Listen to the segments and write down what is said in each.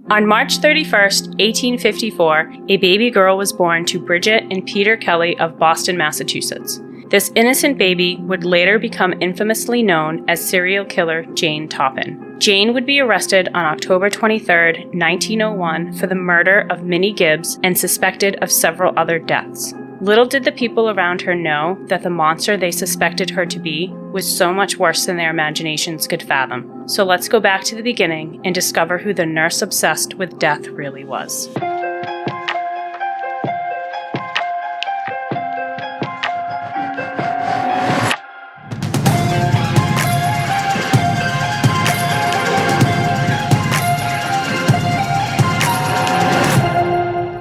On March 31st, 1854, a baby girl was born to Bridget and Peter Kelly of Boston, Massachusetts. This innocent baby would later become infamously known as serial killer Jane Toppan. Jane would be arrested on October 23, 1901 for the murder of Minnie Gibbs and suspected of several other deaths. Little did the people around her know that the monster they suspected her to be was so much worse than their imaginations could fathom. So let's go back to the beginning and discover who the nurse obsessed with death really was.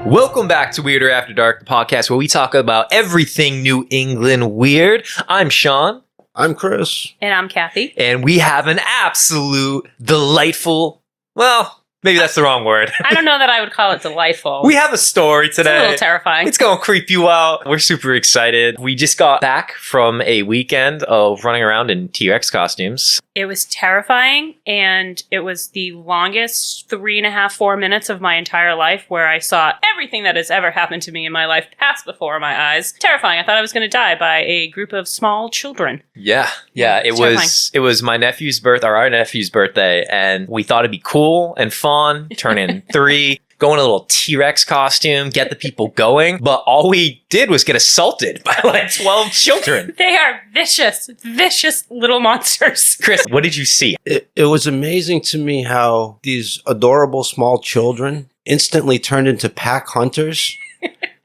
Welcome back to Weirder After Dark, the podcast where we talk about everything New England weird. I'm Sean. I'm Chris. And I'm Kathy. And we have an absolute delightful, well, maybe that's the wrong word. I don't know that I would call it delightful. We have a story today. It's a little terrifying. It's going to creep you out. We're super excited. We just got back from a weekend of running around in T-Rex costumes. It was terrifying, and it was the longest 3.5, 4 minutes of my entire life where I saw everything that has ever happened to me in my life pass before my eyes. Terrifying. I thought I was going to die by a group of small children. Yeah. It was my nephew's our nephew's birthday, and we thought it'd be cool and fun, turning 3. Go in a little T-Rex costume, get the people going. But all we did was get assaulted by like 12 children. They are vicious, vicious little monsters. Chris, what did you see? It was amazing to me how these adorable small children instantly turned into pack hunters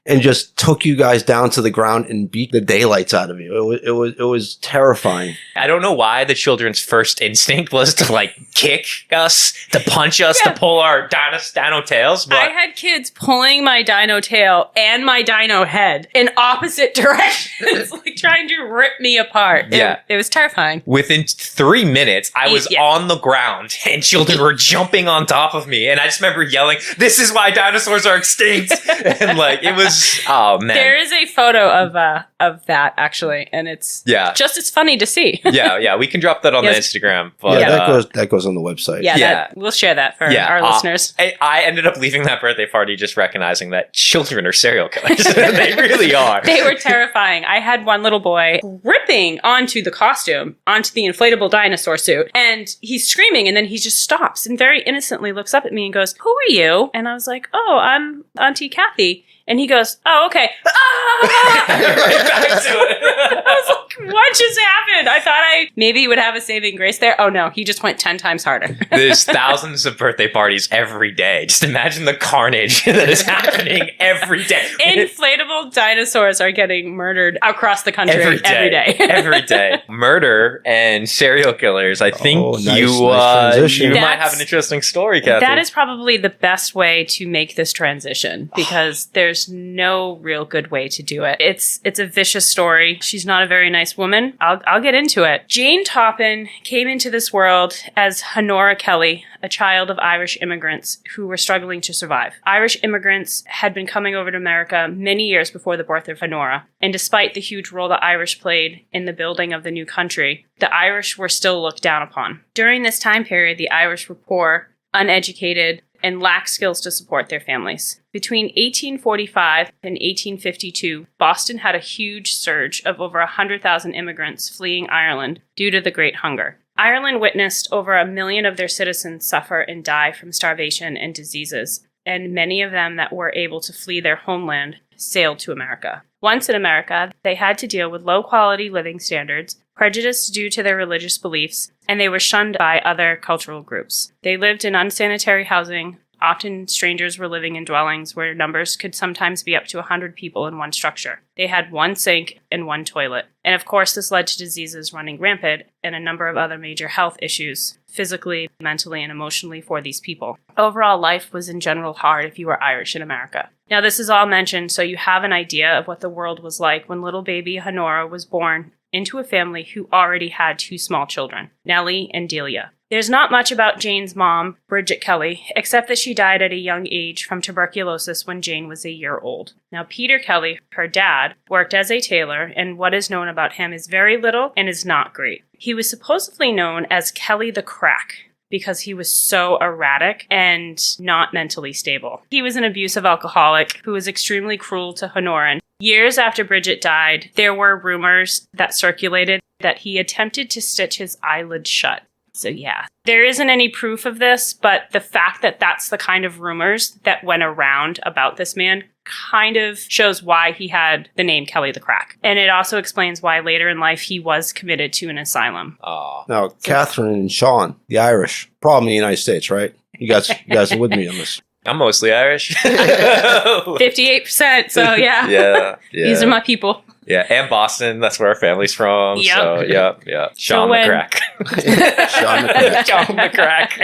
and just took you guys down to the ground and beat the daylights out of you. It was terrifying. I don't know why the children's first instinct was to like kick us, to punch us, to pull our dino tails. But I had kids pulling my dino tail and my dino head in opposite directions, like trying to rip me apart. It was terrifying. Within 3 minutes, I was on the ground and children were jumping on top of me. And I just remember yelling, "This is why dinosaurs are extinct." And like, it was, oh man. There is a photo of that actually, and it's just as funny to see. Yeah, we can drop that on the Instagram. But, that goes on the website. We'll share that for our listeners. I ended up leaving that birthday party just recognizing that children are serial killers. They really are. They were terrifying. I had one little boy ripping onto the costume, onto the inflatable dinosaur suit, and he's screaming, and then he just stops and very innocently looks up at me and goes, "Who are you?" And I was like, "Oh, I'm Auntie Kathy." And he goes, "Oh, okay." Right back to it. I was like, what just happened? I thought I maybe would have a saving grace there. Oh no, he just went 10 times harder. There's thousands of birthday parties every day. Just imagine the carnage that is happening every day. Inflatable dinosaurs are getting murdered across the country every day. Every day. Murder and serial killers. I think you might have an interesting story, Kathy. That is probably the best way to make this transition because there's no real good way to do it. It's a vicious story. She's not a very nice woman. I'll get into it. Jane Toppan came into this world as Honora Kelly, a child of Irish immigrants who were struggling to survive. Irish immigrants had been coming over to America many years before the birth of Honora, and despite the huge role the Irish played in the building of the new country, the Irish were still looked down upon. During this time period, the Irish were poor, uneducated, and lacked skills to support their families. Between 1845 and 1852, Boston had a huge surge of over 100,000 immigrants fleeing Ireland due to the Great Hunger. Ireland witnessed over 1 million of their citizens suffer and die from starvation and diseases, and many of them that were able to flee their homeland sailed to America. Once in America, they had to deal with low-quality living standards, prejudice due to their religious beliefs, and they were shunned by other cultural groups. They lived in unsanitary housing. Often strangers were living in dwellings where numbers could sometimes be up to 100 people in one structure. They had one sink and one toilet. And of course, this led to diseases running rampant and a number of other major health issues, physically, mentally, and emotionally for these people. Overall, life was in general hard if you were Irish in America. Now, this is all mentioned so you have an idea of what the world was like when little baby Honora was born into a family who already had 2 small children, Nellie and Delia. There's not much about Jane's mom, Bridget Kelly, except that she died at a young age from tuberculosis when Jane was a year old. Now, Peter Kelly, her dad, worked as a tailor, and what is known about him is very little and is not great. He was supposedly known as Kelly the Crack, because he was so erratic and not mentally stable. He was an abusive alcoholic who was extremely cruel to Honora. Years after Bridget died, there were rumors that circulated that he attempted to stitch his eyelid shut. So yeah, there isn't any proof of this, but the fact that that's the kind of rumors that went around about this man kind of shows why he had the name Kelly the Crack. And it also explains why later in life he was committed to an asylum. Oh. Now, Catherine and Sean, the Irish, problem in the United States, right? You guys are with me on this. I'm mostly Irish. 58%, so yeah. Yeah. These are my people. Yeah, and Boston. That's where our family's from. Yep. So, yeah. Sean the Crack. Sean the Crack. Sean the Crack.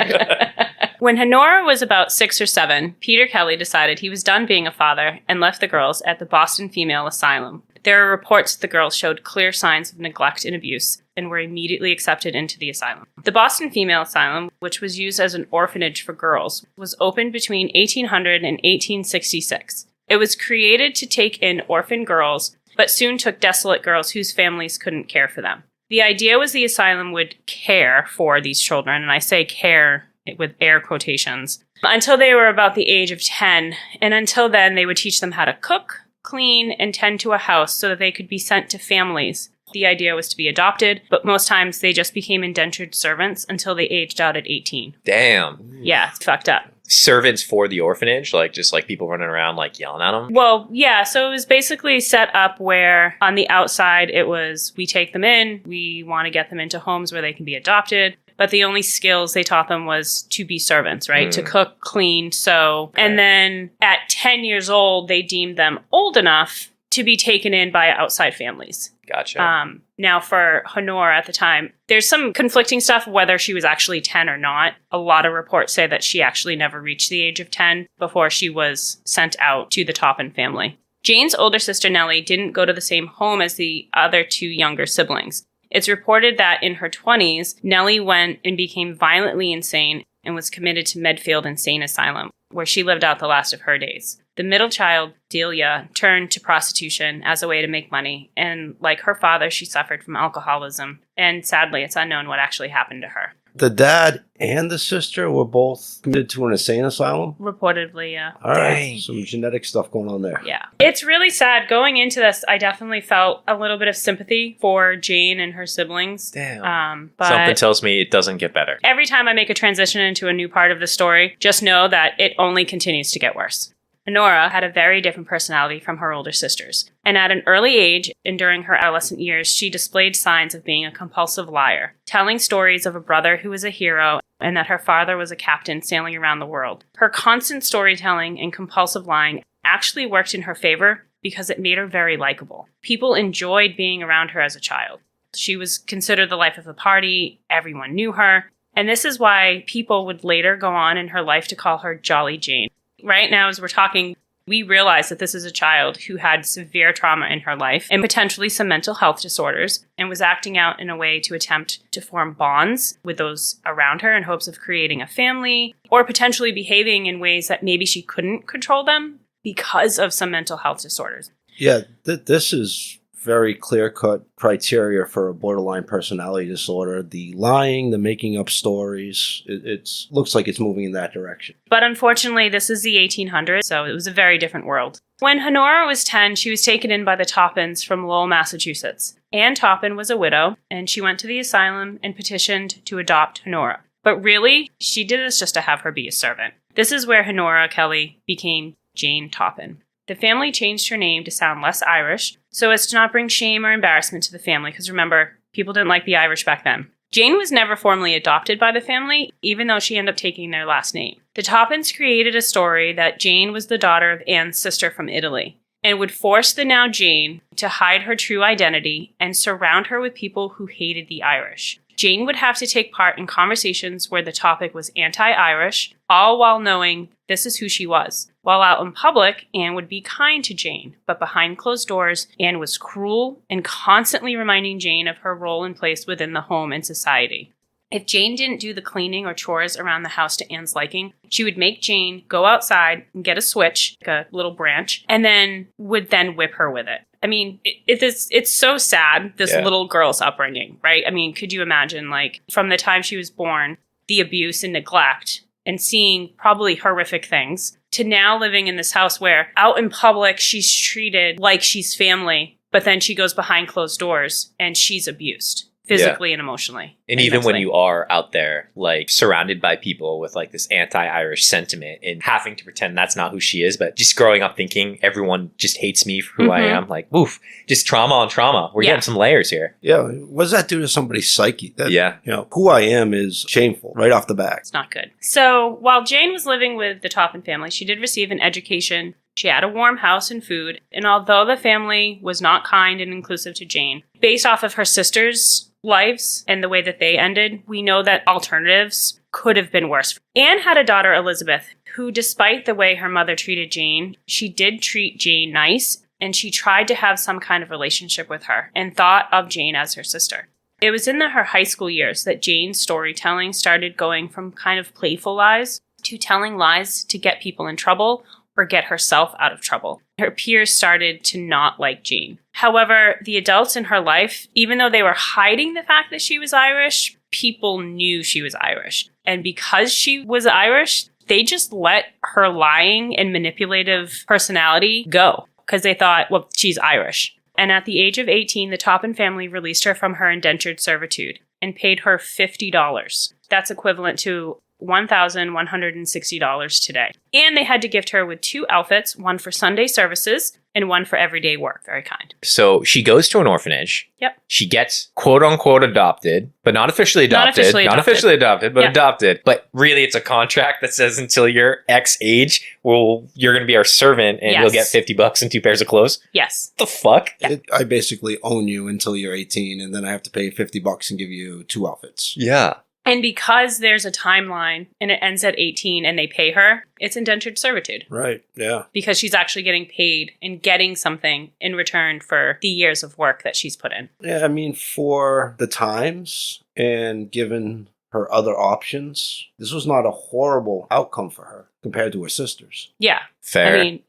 When Honora was about 6 or 7, Peter Kelly decided he was done being a father and left the girls at the Boston Female Asylum. There are reports that the girls showed clear signs of neglect and abuse and were immediately accepted into the asylum. The Boston Female Asylum, which was used as an orphanage for girls, was opened between 1800 and 1866. It was created to take in orphan girls, but soon took desolate girls whose families couldn't care for them. The idea was the asylum would care for these children, and I say care with air quotations, until they were about the age of 10, and until then they would teach them how to cook, clean, and tend to a house so that they could be sent to families. The idea was to be adopted, but most times they just became indentured servants until they aged out at 18. Damn. Yeah, it's fucked up. Servants for the orphanage? Like, just like people running around, like, yelling at them? Well, yeah, so it was basically set up where on the outside it was, we take them in, we want to get them into homes where they can be adopted. But the only skills they taught them was to be servants, right? To cook, clean, sew. Okay. And then at 10 years old, they deemed them old enough to be taken in by outside families. Gotcha. Now, for Honora at the time, there's some conflicting stuff, whether she was actually 10 or not. A lot of reports say that she actually never reached the age of 10 before she was sent out to the Toppan family. Jane's older sister, Nellie, didn't go to the same home as the other 2 younger siblings. It's reported that in her 20s, Nellie went and became violently insane and was committed to Medfield Insane Asylum, where she lived out the last of her days. The middle child, Delia, turned to prostitution as a way to make money, and like her father, she suffered from alcoholism, and sadly, it's unknown what actually happened to her. The dad and the sister were both committed to an insane asylum? Reportedly, yeah. All right, Dang. some genetic stuff going on there. Yeah. It's really sad. Going into this, I definitely felt a little bit of sympathy for Jane and her siblings. Damn. But Something tells me it doesn't get better. every time I make a transition into a new part of the story, just know that it only continues to get worse. Honora had a very different personality from her older sisters, and at an early age and during her adolescent years, she displayed signs of being a compulsive liar, telling stories of a brother who was a hero and that her father was a captain sailing around the world. Her constant storytelling and compulsive lying actually worked in her favor because it made her very likable. People enjoyed being around her as a child. She was considered the life of the party, everyone knew her, and this is why people would later go on in her life to call her Jolly Jane. Right now, as we're talking, we realize that this is a child who had severe trauma in her life and potentially some mental health disorders and was acting out in a way to attempt to form bonds with those around her in hopes of creating a family or potentially behaving in ways that maybe she couldn't control them because of some mental health disorders. Yeah, this is very clear-cut criteria for a borderline personality disorder. The lying, the making up stories, it looks like it's moving in that direction. But unfortunately, this is the 1800s, so it was a very different world. When Honora was 10, she was taken in by the Toppans from Lowell, Massachusetts. Anne Toppan was a widow, and she went to the asylum and petitioned to adopt Honora. But really, she did this just to have her be a servant. This is where Honora Kelly became Jane Toppan. The family changed her name to sound less Irish, so as to not bring shame or embarrassment to the family, because remember, people didn't like the Irish back then. Jane was never formally adopted by the family, even though she ended up taking their last name. The Toppans created a story that Jane was the daughter of Anne's sister from Italy, and would force the now Jane to hide her true identity and surround her with people who hated the Irish. Jane would have to take part in conversations where the topic was anti-Irish, all while knowing this is who she was. While out in public, Anne would be kind to Jane, but behind closed doors, Anne was cruel and constantly reminding Jane of her role and place within the home and society. If Jane didn't do the cleaning or chores around the house to Anne's liking, she would make Jane go outside and get a switch, like a little branch, and would whip her with it. I mean, it's so sad, this little girl's upbringing, right? I mean, could you imagine, like, from the time she was born, the abuse and neglect and seeing probably horrific things, to now living in this house where out in public she's treated like she's family, but then she goes behind closed doors and she's abused. Physically and emotionally. And even mentally. When you are out there, like, surrounded by people with, like, this anti-Irish sentiment and having to pretend that's not who she is, but just growing up thinking everyone just hates me for who I am, like, woof, just trauma on trauma. We're getting some layers here. Yeah. What does that do to somebody's psyche? That, you know, who I am is shameful right off the bat. It's not good. So while Jane was living with the Toppan family, she did receive an education. She had a warm house and food. And although the family was not kind and inclusive to Jane, based off of her sister's lives and the way that they ended, we know that alternatives could have been worse. Anne had a daughter, Elizabeth, who, despite the way her mother treated Jane, she did treat Jane nice, and she tried to have some kind of relationship with her and thought of Jane as her sister. It was in her high school years that Jane's storytelling started going from kind of playful lies to telling lies to get people in trouble or get herself out of trouble. Her peers started to not like Jane. However, the adults in her life, even though they were hiding the fact that she was Irish, people knew she was Irish. And because she was Irish, they just let her lying and manipulative personality go because they thought, well, she's Irish. And at the age of 18, the Toppan family released her from her indentured servitude and paid her $50. That's equivalent to $1,160 today. And they had to gift her with 2 outfits, one for Sunday services and one for everyday work. Very kind. So she goes to an orphanage. Yep. She gets quote unquote adopted, but not officially adopted. Not officially adopted, but adopted. But really it's a contract that says until you're X age, you're going to be our servant and you'll get $50 and 2 pairs of clothes. Yes. The fuck? Yeah. I basically own you until you're 18 and then I have to pay $50 and give you 2 outfits. Yeah. And because there's a timeline and it ends at 18 and they pay her, it's indentured servitude. Right, yeah. Because she's actually getting paid and getting something in return for the years of work that she's put in. Yeah, I mean, for the times and given her other options, this was not a horrible outcome for her compared to her sisters. Yeah. Fair. I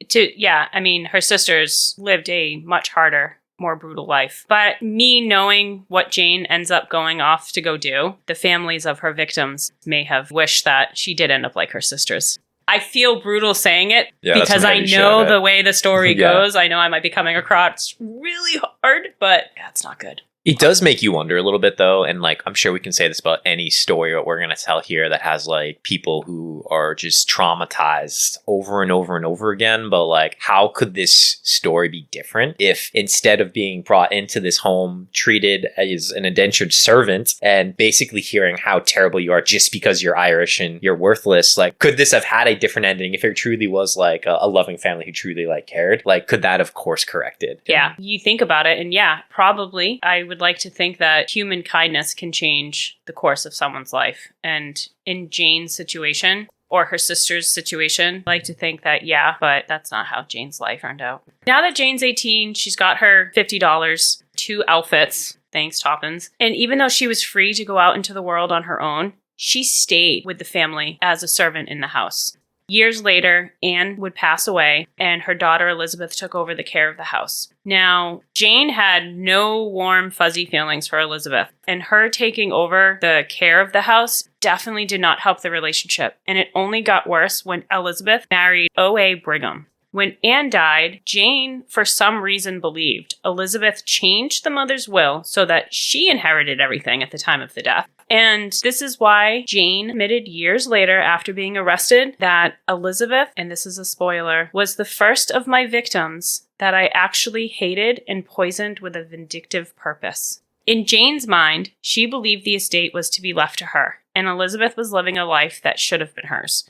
mean, her sisters lived a much harder, more brutal life. But me knowing what Jane ends up going off to go do, the families of her victims may have wished that she did end up like her sisters. I feel brutal saying it because I know the way the story goes. I know I might be coming across really hard, but it's not good. It does make you wonder a little bit, though, and like I'm sure we can say this about any story that we're going to tell here that has like people who are just traumatized over and over and over again. But like, how could this story be different if instead of being brought into this home, treated as an indentured servant and basically hearing how terrible you are just because you're Irish and you're worthless, like, could this have had a different ending if it truly was like a loving family who truly like cared? Like, could that have course corrected? Yeah, you think about it, and probably I would like to think that human kindness can change the course of someone's life. And in Jane's situation, or her sister's situation, I like to think that, but that's not how Jane's life turned out. Now that Jane's 18, she's got her $50, 2 outfits, thanks Toppans. And even though she was free to go out into the world on her own, she stayed with the family as a servant in the house. Years later, Anne would pass away, and her daughter Elizabeth took over the care of the house. Now, Jane had no warm, fuzzy feelings for Elizabeth, and her taking over the care of the house definitely did not help the relationship, and it only got worse when Elizabeth married O.A. Brigham. When Anne died, Jane, for some reason, believed Elizabeth changed the mother's will so that she inherited everything at the time of the death. And this is why Jane admitted years later, after being arrested, that Elizabeth, and this is a spoiler, was the first of my victims that I actually hated and poisoned with a vindictive purpose. In Jane's mind, she believed the estate was to be left to her, and Elizabeth was living a life that should have been hers.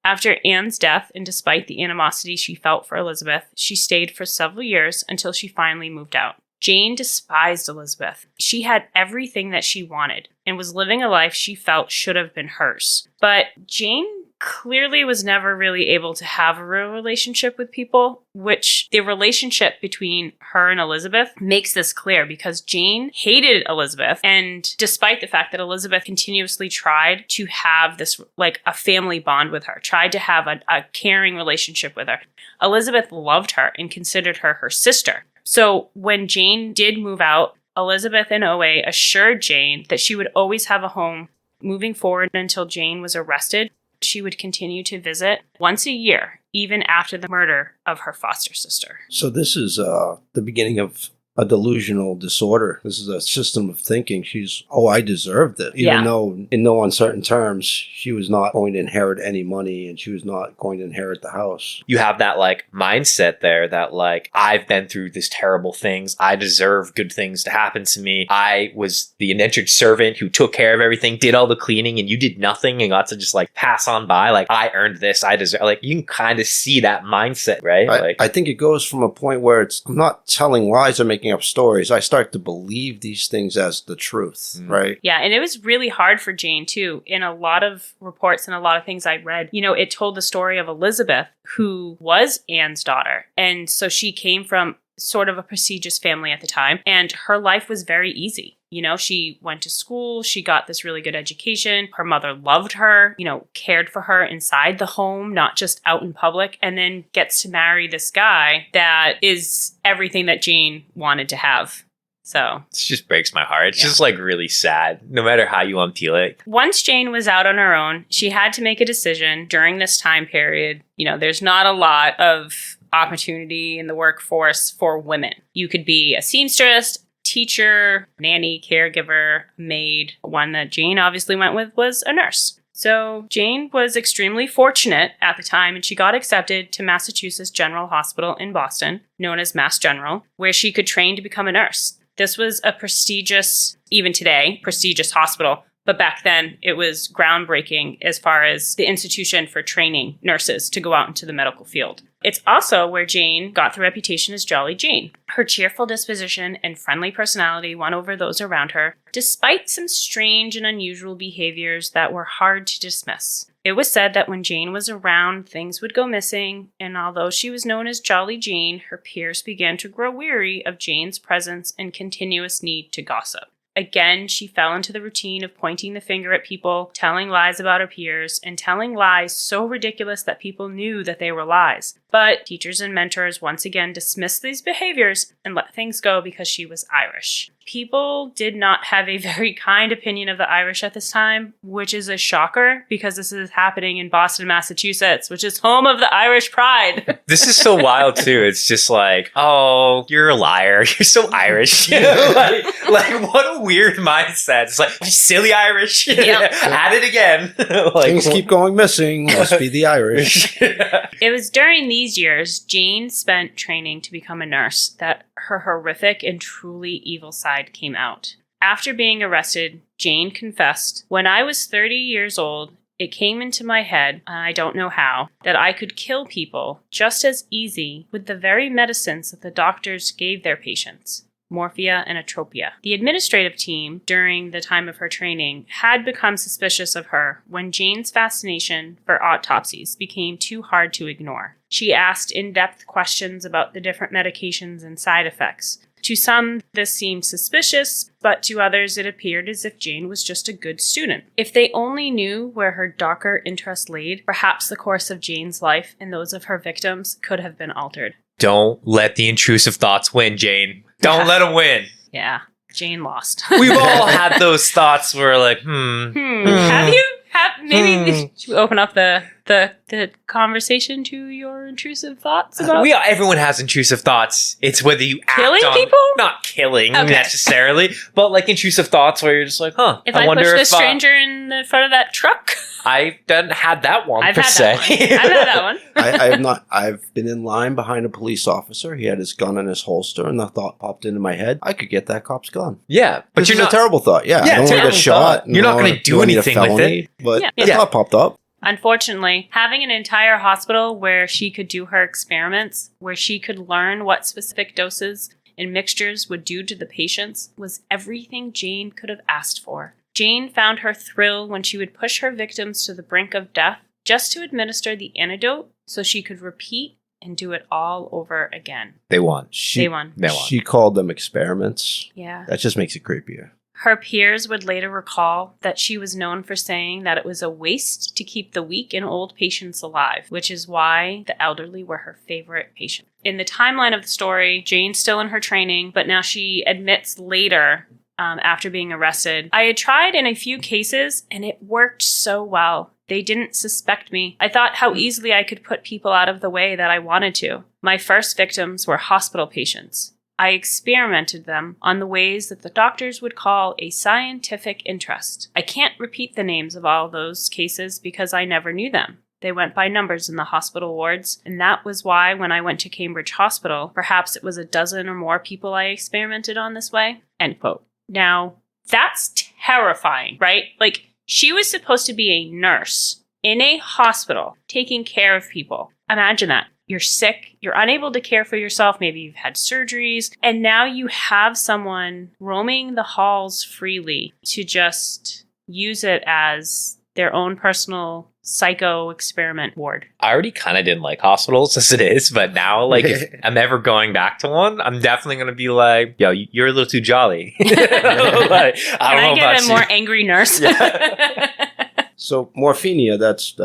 After Anne's death, and despite the animosity she felt for Elizabeth, she stayed for several years until she finally moved out. Jane despised Elizabeth. She had everything that she wanted and was living a life she felt should have been hers. But Jane clearly was never really able to have a real relationship with people, which the relationship between her and Elizabeth makes this clear because Jane hated Elizabeth. And despite the fact that Elizabeth continuously tried to have this, like, a family bond with her, tried to have a caring relationship with her, Elizabeth loved her and considered her her sister. So when Jane did move out, Elizabeth and O.A. assured Jane that she would always have a home Moving forward until Jane was arrested, she would continue to visit once a year, even after the murder of her foster sister. So this is the beginning of a delusional disorder. This is a system of thinking. I deserve this. Even though in no uncertain terms, she was not going to inherit any money and she was not going to inherit the house. You have that like mindset there that like, I've been through this terrible things. I deserve good things to happen to me. I was the indentured servant who took care of everything, did all the cleaning, and you did nothing and got to just like pass on by. Like, I earned this. I deserve, like, you can kind of see that mindset, right? I think it goes from a point where I'm not telling lies or making up stories. I start to believe these things as the truth, right? Yeah, and it was really hard for Jane too. In a lot of reports and a lot of things I read, it told the story of Elizabeth, who was Anne's daughter. And so she came from sort of a prestigious family at the time, and her life was very easy. She went to school, she got this really good education. Her mother loved her, cared for her inside the home, not just out in public, and then gets to marry this guy that is everything that Jane wanted to have. So it just breaks my heart. It's just like really sad, no matter how you unpeel it. Once Jane was out on her own, she had to make a decision during this time period. There's not a lot of opportunity in the workforce for women. You could be a seamstress, teacher, nanny, caregiver, maid. One that Jane obviously went with was a nurse. So Jane was extremely fortunate at the time, and she got accepted to Massachusetts General Hospital in Boston, known as Mass General, where she could train to become a nurse. This was a prestigious, even today, prestigious hospital. But back then, it was groundbreaking as far as the institution for training nurses to go out into the medical field. It's also where Jane got the reputation as Jolly Jane. Her cheerful disposition and friendly personality won over those around her, despite some strange and unusual behaviors that were hard to dismiss. It was said that when Jane was around, things would go missing, and although she was known as Jolly Jane, her peers began to grow weary of Jane's presence and continuous need to gossip. Again, she fell into the routine of pointing the finger at people, telling lies about her peers, and telling lies so ridiculous that people knew that they were lies. But teachers and mentors once again dismissed these behaviors and let things go because she was Irish. People did not have a very kind opinion of the Irish at this time, which is a shocker because this is happening in Boston, Massachusetts, which is home of the Irish pride. This is so wild too. It's just like, oh, you're a liar. You're so Irish. like what a weird mindset. It's like, silly Irish. At it again. Things keep going missing. Must be the Irish. It was during these years Jane spent training to become a nurse that her horrific and truly evil side came out. After being arrested, Jane confessed, "When I was 30 years old, it came into my head, I don't know how, that I could kill people just as easy with the very medicines that the doctors gave their patients. Morphia and atropia." The administrative team, during the time of her training, had become suspicious of her when Jane's fascination for autopsies became too hard to ignore. She asked in-depth questions about the different medications and side effects. To some, this seemed suspicious, but to others it appeared as if Jane was just a good student. If they only knew where her darker interest laid, perhaps the course of Jane's life and those of her victims could have been altered. Don't let the intrusive thoughts win, Jane. Don't let them win. Yeah, Jane lost. We've all had those thoughts where like, Have you? Maybe should we open up the conversation to your intrusive thoughts about? Everyone has intrusive thoughts. It's whether you killing act on, people, not killing necessarily, but like intrusive thoughts where you're just like, If I push the stranger in the front of that truck. I haven't had that one. I've had that one. I have not. I've been in line behind a police officer. He had his gun in his holster, and the thought popped into my head: I could get that cop's gun. Yeah, but you're not a terrible thought. Yeah, I don't want to get shot. You're not going to do anything with it. But the thought popped up. Unfortunately, having an entire hospital where she could do her experiments, where she could learn what specific doses and mixtures would do to the patients, was everything Jane could have asked for. Jane found her thrill when she would push her victims to the brink of death just to administer the antidote so she could repeat and do it all over again. They won. They won. She called them experiments. Yeah. That just makes it creepier. Her peers would later recall that she was known for saying that it was a waste to keep the weak and old patients alive, which is why the elderly were her favorite patient. In the timeline of the story, Jane's still in her training, but now she admits later after being arrested. I had tried in a few cases, and it worked so well. They didn't suspect me. I thought how easily I could put people out of the way that I wanted to. My first victims were hospital patients. I experimented them on the ways that the doctors would call a scientific interest. I can't repeat the names of all those cases because I never knew them. They went by numbers in the hospital wards, and that was why when I went to Cambridge Hospital, perhaps it was a dozen or more people I experimented on this way. End quote. Now, that's terrifying, right? Like, she was supposed to be a nurse in a hospital taking care of people. Imagine that. You're sick, you're unable to care for yourself, maybe you've had surgeries, and now you have someone roaming the halls freely to just use it as their own personal psycho experiment ward. I already kind of didn't like hospitals as it is, but now, like, if I'm ever going back to one, I'm definitely going to be like, yo, you're a little too jolly. Like, Can I get a more angry nurse? Yeah. So morphine, that's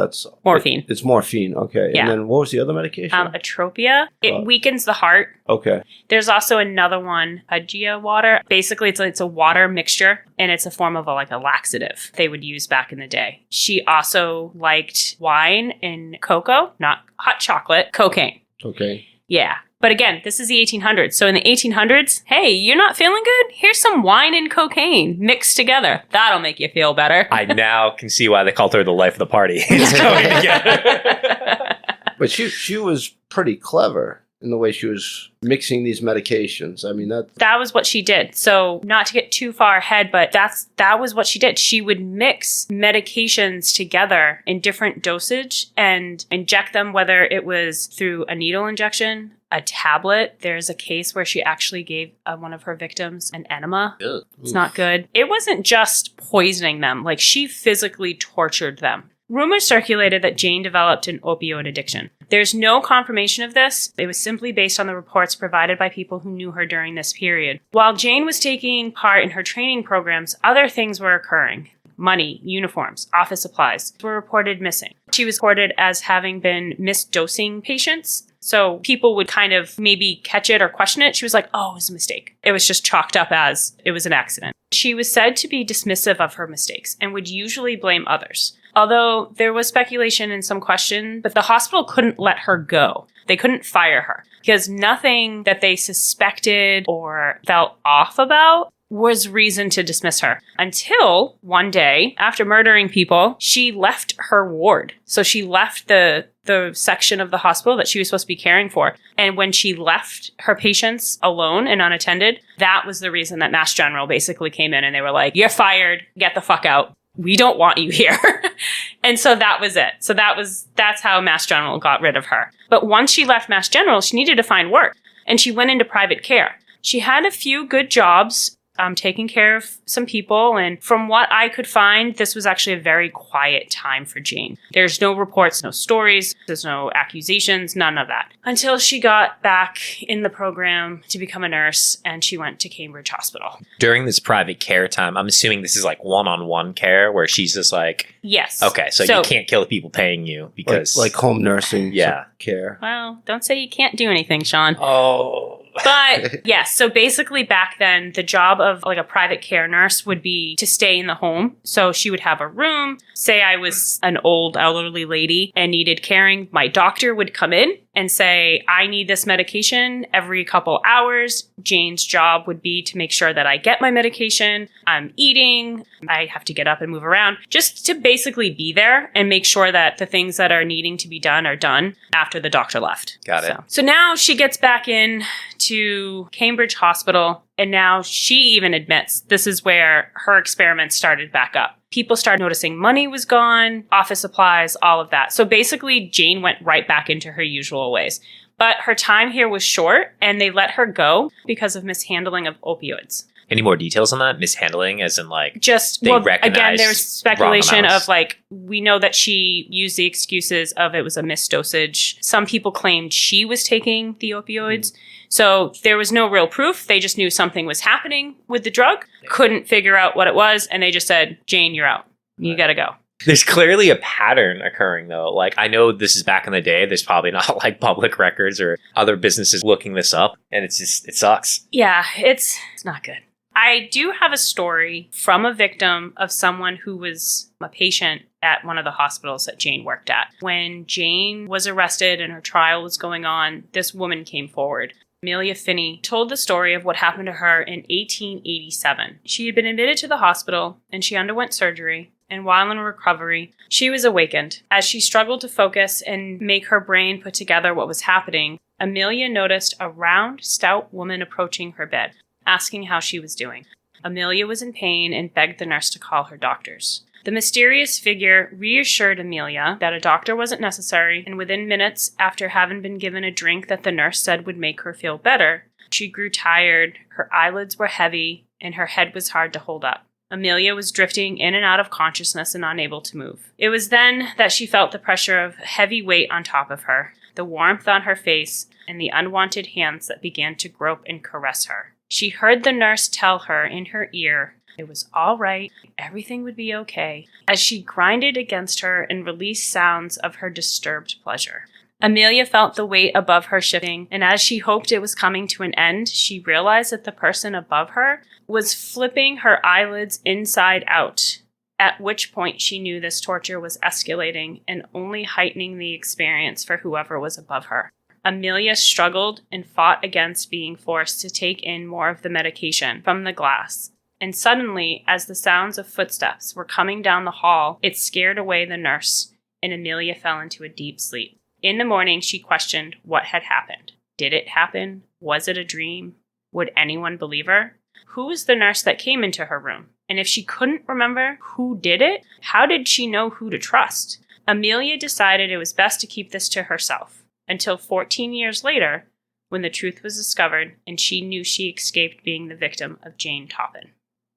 Morphine. It's morphine, okay. Yeah. And then what was the other medication? Atropia. It weakens the heart. Okay. There's also another one, Pudgia water. Basically, it's a water mixture, and it's a form of a laxative they would use back in the day. She also liked wine and cocoa, not hot chocolate, cocaine. Okay. Yeah. But again, this is the 1800s. So in the 1800s, hey, you're not feeling good? Here's some wine and cocaine mixed together. That'll make you feel better. I now can see why they called her the life of the party. It's going together. But she was pretty clever in the way she was mixing these medications. I mean, that was what she did. So not to get too far ahead, but that was what she did. She would mix medications together in different dosage and inject them, whether it was through a needle injection, a tablet. There's a case where she actually gave one of her victims an enema. Ugh. It's not good. It wasn't just poisoning them. Like, she physically tortured them. Rumors circulated that Jane developed an opioid addiction. There's no confirmation of this. It was simply based on the reports provided by people who knew her during this period. While Jane was taking part in her training programs, other things were occurring. Money, uniforms, office supplies were reported missing. She was reported as having been misdosing patients. So people would kind of maybe catch it or question it. She was like, oh, it was a mistake. It was just chalked up as it was an accident. She was said to be dismissive of her mistakes and would usually blame others. Although there was speculation and some question, but the hospital couldn't let her go. They couldn't fire her because nothing that they suspected or felt off about was reason to dismiss her. Until one day, after murdering people, she left her ward. So she left the section of the hospital that she was supposed to be caring for. And when she left her patients alone and unattended, that was the reason that Mass General basically came in and they were like, you're fired, get the fuck out. We don't want you here. And so that was it. So that's how Mass General got rid of her. But once she left Mass General, she needed to find work. And she went into private care. She had a few good jobs, taking care of some people. And from what I could find, this was actually a very quiet time for Jane. There's no reports, no stories, there's no accusations, none of that. Until she got back in the program to become a nurse and she went to Cambridge Hospital. During this private care time, I'm assuming this is like one-on-one care where she's just like, yes. Okay, so you can't kill the people paying you because... Like home nursing yeah. care. Well, don't say you can't do anything, Sean. Oh... But yes, so basically back then, the job of like a private care nurse would be to stay in the home. So she would have a room. Say I was an old elderly lady and needed caring. My doctor would come in and say, I need this medication every couple hours. Jane's job would be to make sure that I get my medication. I'm eating. I have to get up and move around just to basically be there and make sure that the things that are needing to be done are done after the doctor left. Got it. So now she gets back in to Cambridge Hospital, and now she even admits this is where her experiments started back up. People started noticing money was gone, office supplies, all of that. So basically, Jane went right back into her usual ways. But her time here was short, and they let her go because of mishandling of opioids. Any more details on that? Mishandling as in like... Just, well, again, there's speculation of like, we know that she used the excuses of it was a misdosage. Some people claimed she was taking the opioids. So there was no real proof. They just knew something was happening with the drug. Couldn't figure out what it was. And they just said, Jane, you're out. You gotta go. There's clearly a pattern occurring, though. Like, I know this is back in the day. There's probably not, like, public records or other businesses looking this up. And it's just, it sucks. Yeah, it's not good. I I do have a story from a victim of someone who was a patient at one of the hospitals that Jane worked at. When Jane was arrested and her trial was going on, this woman came forward. Amelia Finney told the story of what happened to her in 1887. She had been admitted to the hospital and she underwent surgery. And while in recovery, she was awakened. As she struggled to focus and make her brain put together what was happening, Amelia noticed a round, stout woman approaching her bed, asking how she was doing. Amelia was in pain and begged the nurse to call her doctors. The mysterious figure reassured Amelia that a doctor wasn't necessary, and within minutes after having been given a drink that the nurse said would make her feel better, she grew tired, her eyelids were heavy, and her head was hard to hold up. Amelia was drifting in and out of consciousness and unable to move. It was then that she felt the pressure of heavy weight on top of her, the warmth on her face, and the unwanted hands that began to grope and caress her. She heard the nurse tell her in her ear it was all right, everything would be okay, as she grinded against her and released sounds of her disturbed pleasure. Amelia felt the weight above her shifting, and as she hoped it was coming to an end, she realized that the person above her was flipping her eyelids inside out, at which point she knew this torture was escalating and only heightening the experience for whoever was above her. Amelia struggled and fought against being forced to take in more of the medication from the glass. And suddenly, as the sounds of footsteps were coming down the hall, it scared away the nurse, and Amelia fell into a deep sleep. In the morning, she questioned what had happened. Did it happen? Was it a dream? Would anyone believe her? Who was the nurse that came into her room? And if she couldn't remember who did it, how did she know who to trust? Amelia decided it was best to keep this to herself, until 14 years later, when the truth was discovered and she knew she escaped being the victim of Jane Toppan.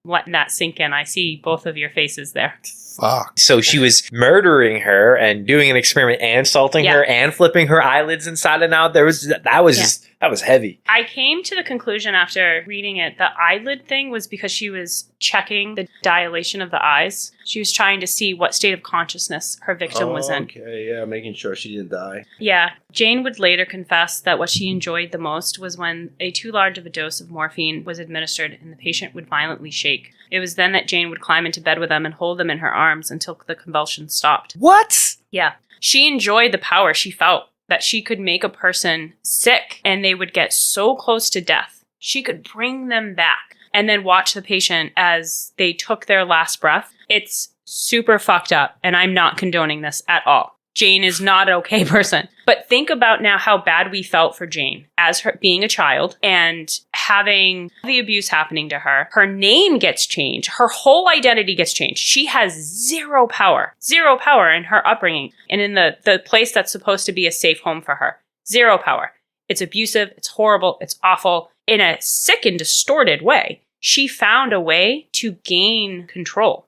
Letting that sink in. I see both of your faces there. Fuck. So she was murdering her and doing an experiment and assaulting her and flipping her eyelids inside and out. That was heavy. I came to the conclusion after reading it, the eyelid thing was because she was checking the dilation of the eyes. She was trying to see what state of consciousness her victim was in. Okay, yeah, making sure she didn't die. Yeah. Jane would later confess that what she enjoyed the most was when a too large of a dose of morphine was administered and the patient would violently shake. It was then that Jane would climb into bed with them and hold them in her arms until the convulsions stopped. What? Yeah. She enjoyed the power she felt that she could make a person sick and they would get so close to death. She could bring them back and then watch the patient as they took their last breath. It's super fucked up, and I'm not condoning this at all. Jane is not an okay person. But think about now how bad we felt for Jane as her being a child and having the abuse happening to her. Her name gets changed. Her whole identity gets changed. She has zero power in her upbringing and in the place that's supposed to be a safe home for her. Zero power. It's abusive. It's horrible. It's awful. In a sick and distorted way, she found a way to gain control.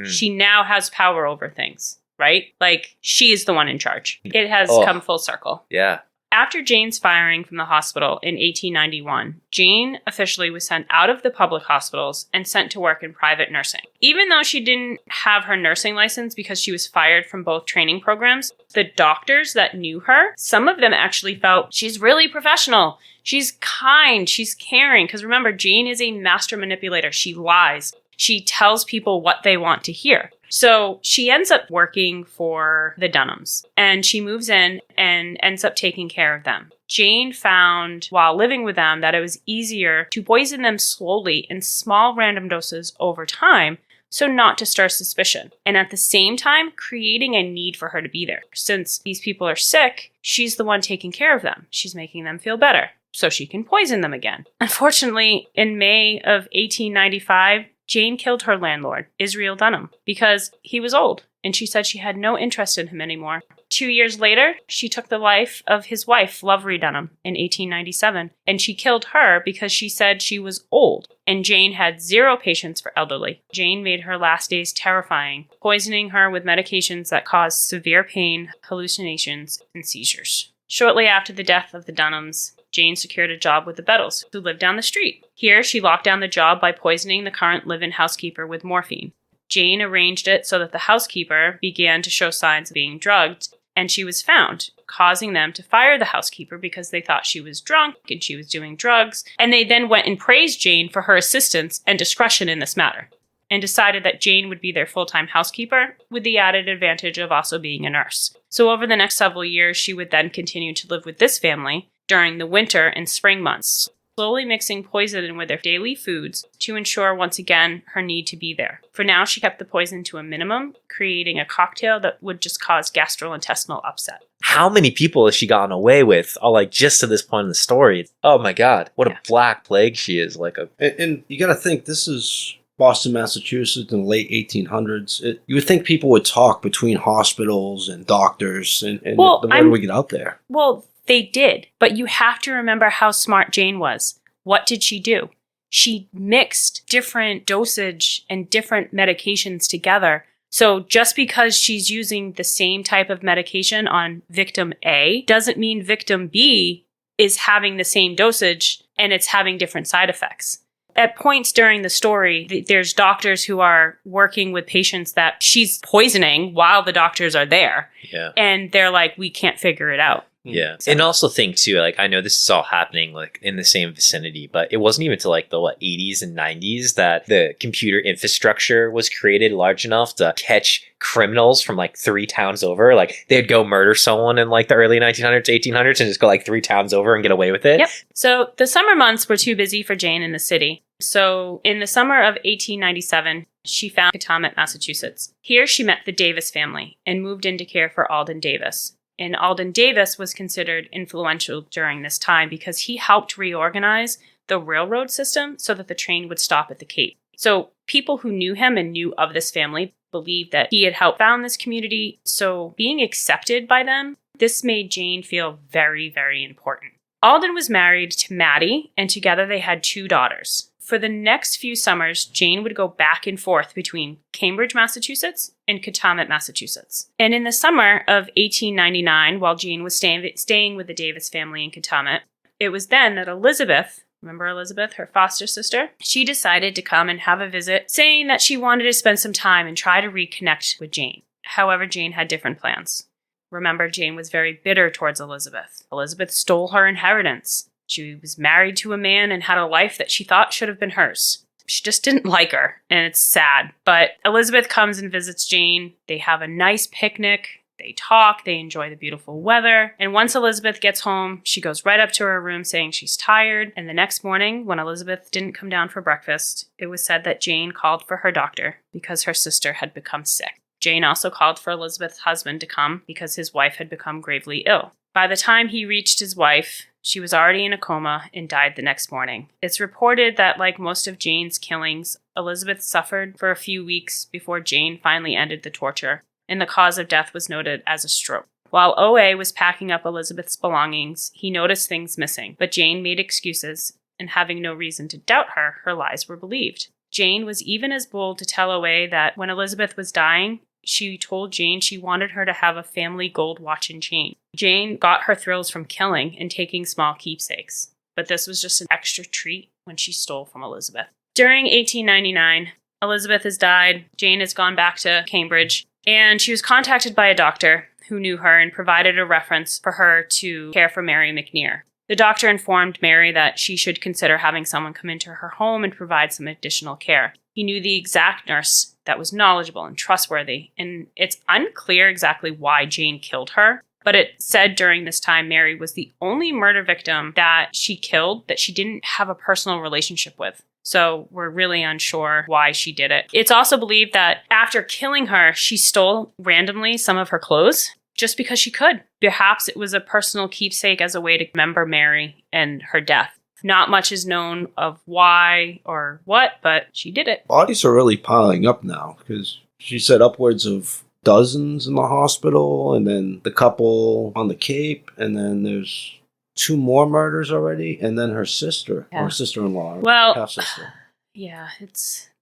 She now has power over things. Right? Like, she is the one in charge. It has come full circle. Yeah. After Jane's firing from the hospital in 1891, Jane officially was sent out of the public hospitals and sent to work in private nursing. Even though she didn't have her nursing license because she was fired from both training programs, the doctors that knew her, some of them actually felt she's really professional. She's kind. She's caring. Because remember, Jane is a master manipulator. She lies. She tells people what they want to hear. So she ends up working for the Dunhams, and she moves in and ends up taking care of them. Jane found while living with them that it was easier to poison them slowly in small random doses over time, so not to stir suspicion. And at the same time, creating a need for her to be there. Since these people are sick, she's the one taking care of them. She's making them feel better, so she can poison them again. Unfortunately, in May of 1895, Jane killed her landlord, Israel Dunham, because he was old, and she said she had no interest in him anymore. 2 years later, she took the life of his wife, Lovery Dunham, in 1897, and she killed her because she said she was old, and Jane had zero patience for elderly. Jane made her last days terrifying, poisoning her with medications that caused severe pain, hallucinations, and seizures. Shortly after the death of the Dunhams, Jane secured a job with the Bettles, who lived down the street. Here, she locked down the job by poisoning the current live-in housekeeper with morphine. Jane arranged it so that the housekeeper began to show signs of being drugged, and she was found, causing them to fire the housekeeper because they thought she was drunk and she was doing drugs. And they then went and praised Jane for her assistance and discretion in this matter, and decided that Jane would be their full-time housekeeper with the added advantage of also being a nurse. So over the next several years, she would then continue to live with this family during the winter and spring months, slowly mixing poison in with their daily foods to ensure, once again, her need to be there. For now, she kept the poison to a minimum, creating a cocktail that would just cause gastrointestinal upset. How many people has she gotten away with? Oh, like just to this point in the story. Oh my God, what a black plague she is. And you got to think, this is Boston, Massachusetts in the late 1800s. You would think people would talk between hospitals and doctors, and the more we get out there. Well, they did, but you have to remember how smart Jane was. What did she do? She mixed different dosage and different medications together. So just because she's using the same type of medication on victim A doesn't mean victim B is having the same dosage and it's having different side effects. At points during the story, there's doctors who are working with patients that she's poisoning while the doctors are there. Yeah. And they're like, we can't figure it out. Yeah. So. And also think too, I know this is all happening in the same vicinity, but it wasn't even until the 80s and 90s that the computer infrastructure was created large enough to catch criminals from 3 towns over. They'd go murder someone in the early 1900s, 1800s and just go 3 towns over and get away with it. Yep. So the summer months were too busy for Jane in the city. So in the summer of 1897, she found Katamet, Massachusetts. Here she met the Davis family and moved in to care for Alden Davis. And Alden Davis was considered influential during this time because he helped reorganize the railroad system so that the train would stop at the Cape. So people who knew him and knew of this family believed that he had helped found this community. So being accepted by them, this made Jane feel very, very important. Alden was married to Maddie, and together they had 2 daughters. For the next few summers, Jane would go back and forth between Cambridge, Massachusetts and Katamet, Massachusetts. And in the summer of 1899, while Jane was staying with the Davis family in Katamet, it was then that Elizabeth, remember Elizabeth, her foster sister, she decided to come and have a visit, saying that she wanted to spend some time and try to reconnect with Jane. However, Jane had different plans. Remember, Jane was very bitter towards Elizabeth. Elizabeth stole her inheritance. She was married to a man and had a life that she thought should have been hers. She just didn't like her, and it's sad. But Elizabeth comes and visits Jane. They have a nice picnic. They talk. They enjoy the beautiful weather. And once Elizabeth gets home, she goes right up to her room saying she's tired. And the next morning, when Elizabeth didn't come down for breakfast, it was said that Jane called for her doctor because her sister had become sick. Jane also called for Elizabeth's husband to come because his wife had become gravely ill. By the time he reached his wife, she was already in a coma and died the next morning. It's reported that, like most of Jane's killings, Elizabeth suffered for a few weeks before Jane finally ended the torture, and the cause of death was noted as a stroke. While O.A. was packing up Elizabeth's belongings, he noticed things missing, but Jane made excuses, and having no reason to doubt her, her lies were believed. Jane was even as bold to tell O.A. that when Elizabeth was dying, she told Jane she wanted her to have a family gold watch and chain. Jane got her thrills from killing and taking small keepsakes, but this was just an extra treat when she stole from Elizabeth. During 1899, Elizabeth has died, Jane has gone back to Cambridge, and she was contacted by a doctor who knew her and provided a reference for her to care for Mary McNear. The doctor informed Mary that she should consider having someone come into her home and provide some additional care. He knew the exact nurse that was knowledgeable and trustworthy, and it's unclear exactly why Jane killed her, but it said during this time Mary was the only murder victim that she killed that she didn't have a personal relationship with. So we're really unsure why she did it. It's also believed that after killing her, she stole randomly some of her clothes just because she could. Perhaps it was a personal keepsake as a way to remember Mary and her death. Not much is known of why or what, but she did it. Bodies are really piling up now because she said upwards of dozens in the hospital, and then the couple on the Cape, and then there's 2 more murders already, and then her sister or sister-in-law, half-sister. Yeah,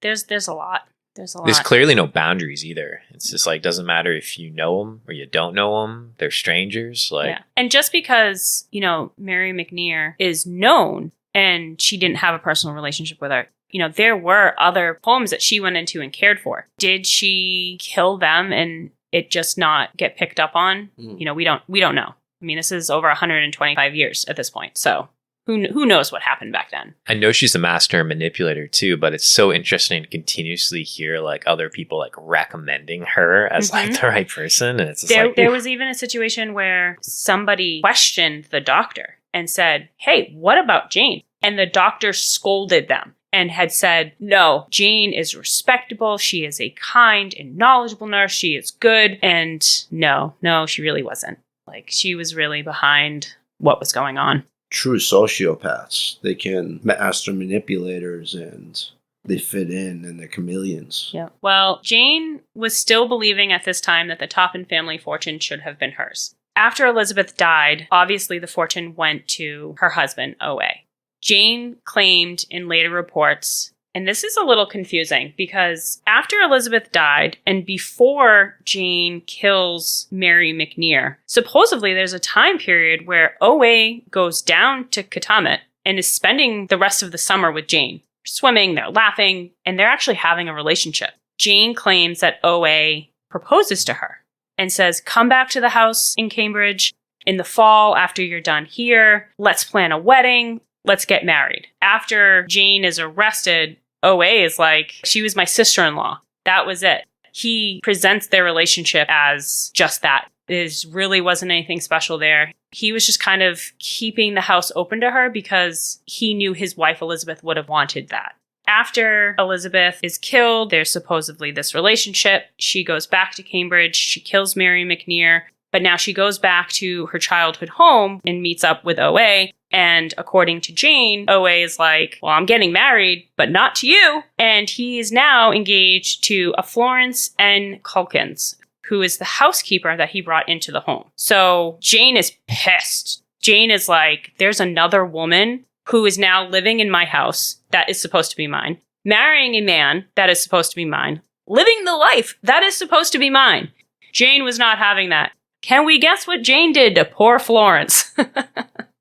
there's a lot. There's clearly no boundaries either. It's just doesn't matter if you know them or you don't know them. They're strangers. Yeah. And just because, Mary McNear is known and she didn't have a personal relationship with her, there were other homes that she went into and cared for. Did she kill them and it just not get picked up on? You know, we don't know. I mean, this is over 125 years at this point. So who knows what happened back then? I know she's a master manipulator too, but it's so interesting to continuously hear like other people like recommending her as like the right person. And it's just there was even a situation where somebody questioned the doctor and said, "Hey, what about Jane?" And the doctor scolded them and had said, "No, Jane is respectable. She is a kind and knowledgeable nurse. She is good." And no, she really wasn't. Like, she was really behind what was going on. True sociopaths. They can master manipulators and they fit in and they're chameleons. Yeah. Well, Jane was still believing at this time that the Toppan family fortune should have been hers. After Elizabeth died, obviously the fortune went to her husband, O.A. Jane claimed in later reports, and this is a little confusing because after Elizabeth died and before Jane kills Mary McNear, supposedly there's a time period where O.A. goes down to Katamet and is spending the rest of the summer with Jane. They're swimming, they're laughing, and they're actually having a relationship. Jane claims that O.A. proposes to her and says, "Come back to the house in Cambridge in the fall after you're done here. Let's plan a wedding. Let's get married." After Jane is arrested, O.A. is like, "She was my sister-in-law." That was it. He presents their relationship as just that. There really wasn't anything special there. He was just kind of keeping the house open to her because he knew his wife Elizabeth would have wanted that. After Elizabeth is killed, there's supposedly this relationship. She goes back to Cambridge. She kills Mary McNear. But now she goes back to her childhood home and meets up with O.A. And according to Jane, O.A. is like, "Well, I'm getting married, but not to you." And he is now engaged to a Florence N. Culkins, who is the housekeeper that he brought into the home. So Jane is pissed. Jane is like, "There's another woman who is now living in my house that is supposed to be mine, marrying a man that is supposed to be mine, living the life that is supposed to be mine." Jane was not having that. Can we guess what Jane did to poor Florence?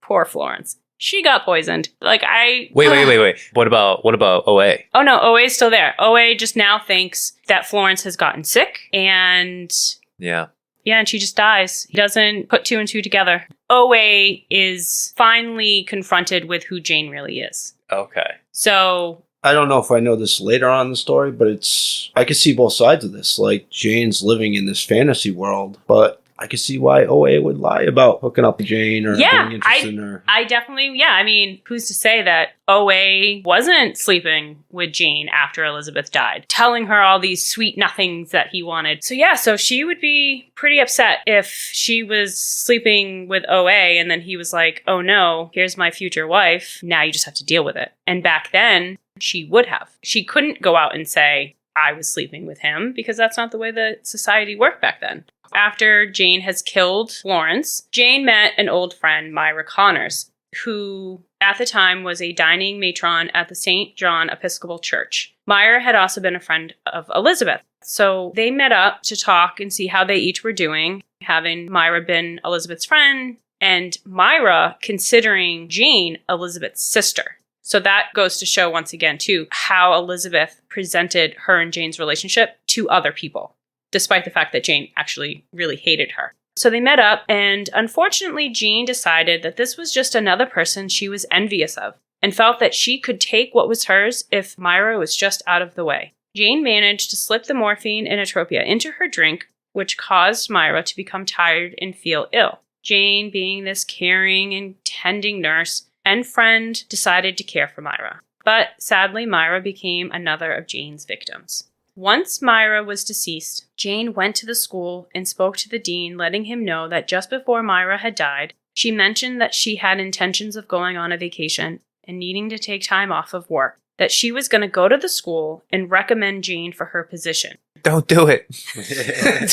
Poor Florence. She got poisoned. Like, Wait. What about O.A.? Oh no, O.A.'s still there. O.A. just now thinks that Florence has gotten sick and and she just dies. He doesn't put two and two together. O.A. is finally confronted with who Jane really is. Okay. So I don't know if I know this later on in the story, but I can see both sides of this. Like, Jane's living in this fantasy world, but I can see why O.A. would lie about hooking up with Jane or being interested in her. I definitely, I mean, who's to say that O.A. wasn't sleeping with Jane after Elizabeth died, telling her all these sweet nothings that he wanted. So she would be pretty upset if she was sleeping with O.A. and then he was like, "Oh no, here's my future wife. Now you just have to deal with it." And back then, she would have. She couldn't go out and say, "I was sleeping with him," because that's not the way that society worked back then. After Jane has killed Florence, Jane met an old friend, Myra Connors, who at the time was a dining matron at the St. John Episcopal Church. Myra had also been a friend of Elizabeth. So they met up to talk and see how they each were doing, having Myra been Elizabeth's friend, and Myra considering Jane Elizabeth's sister. So that goes to show once again, too, how Elizabeth presented her and Jane's relationship to other people, despite the fact that Jane actually really hated her. So they met up, and unfortunately, Jane decided that this was just another person she was envious of, and felt that she could take what was hers if Myra was just out of the way. Jane managed to slip the morphine and atropia into her drink, which caused Myra to become tired and feel ill. Jane, being this caring and tending nurse and friend, decided to care for Myra. But sadly, Myra became another of Jane's victims. Once Myra was deceased, Jane went to the school and spoke to the dean, letting him know that just before Myra had died, she mentioned that she had intentions of going on a vacation and needing to take time off of work, that she was going to go to the school and recommend Jane for her position. Don't do it.